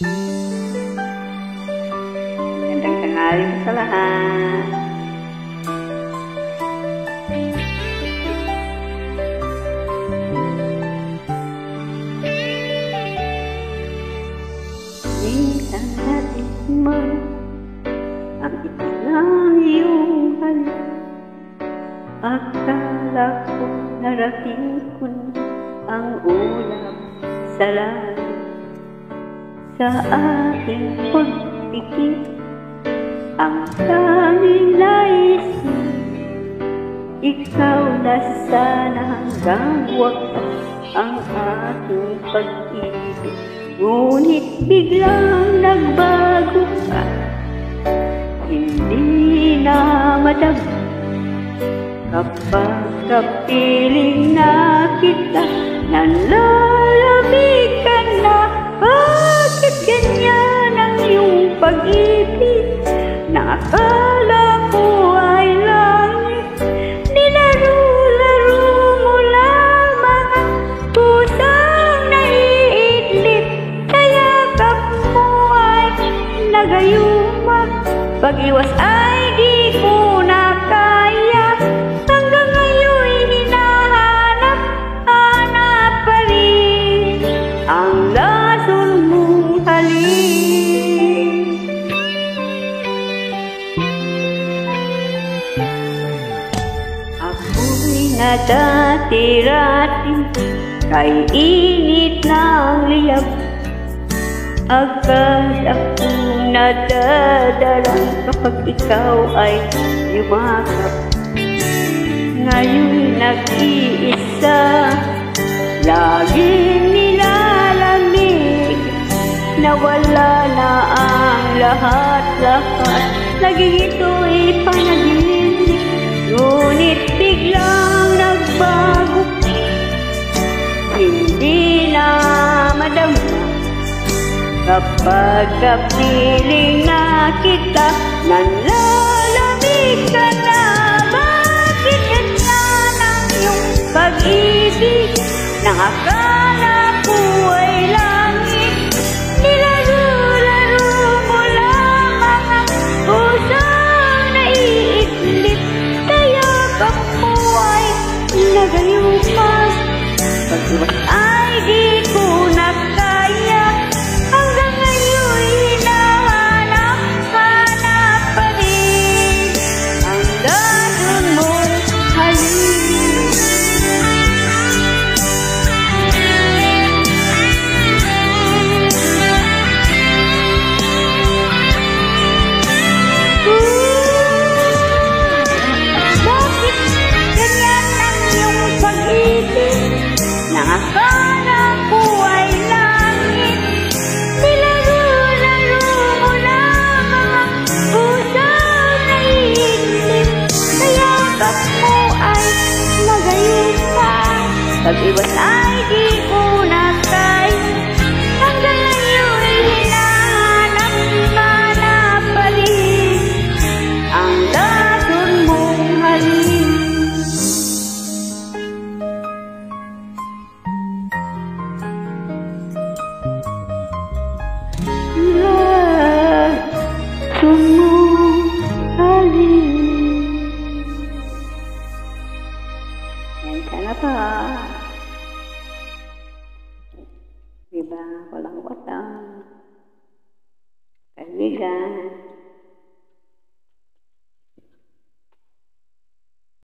Magandang tanghali sa lahat. Minsan natin man ang ilang iyong halik. Akala ko narating ko na ang ulap sa langit. Sa aking pagpikit ang tanging nais mo, ikaw na sana hanggang wakas ang aking pag-ibig. Ngunit biglang nagbago ka, hindi na madama kapag kapiling na kita. Nanlalamig ka na, bakit ganyan ang iyong pag-ibig? Na akala ko ay langit, nilaro-laro mo lamang ang pusang naiidlip. Kayakap mo ay nagayuma, pag-iwas ay di ko na kaya. Hanggang ngayon hinahanap-hanap pa rin ang lasol mong halik. Ako'y nadati-rati kay init ng liyab. Agad akong nadadalang kapag ikaw ay yumakap. Ngayon nag-iisa, laging nilalamig. Nawala na ang lahat-lahat, naging ito'y panaginip. Ngunit biglang nagbago, hindi na madama kapag kapiling na kita. Nanlalamig ka na, bakit ganyan ang iyong pag-ibig? Na akala ko ay langit, nilaro-laro mo lamang ang pusang naiidlip. Kayakap mo ay nagayuma, pag-iwas ay di ko na kaya. Hanggang ngayon hinahanap-hanap pa rin ang lasol mong halik. Bakit ganyan ang iyong pag-ibig? Na akala ko ay langit, nilaro-laro mo lamang ang pusang naiidlip. Kayakap mo ay nagayuma, pag-iwas ay di ko na kaya. Hanggang ngayon hinahanap-hanap pa rin ang lasol mong halik. Lasol mong halik. Yan, sana pa. Diba, walang watang kaibigan.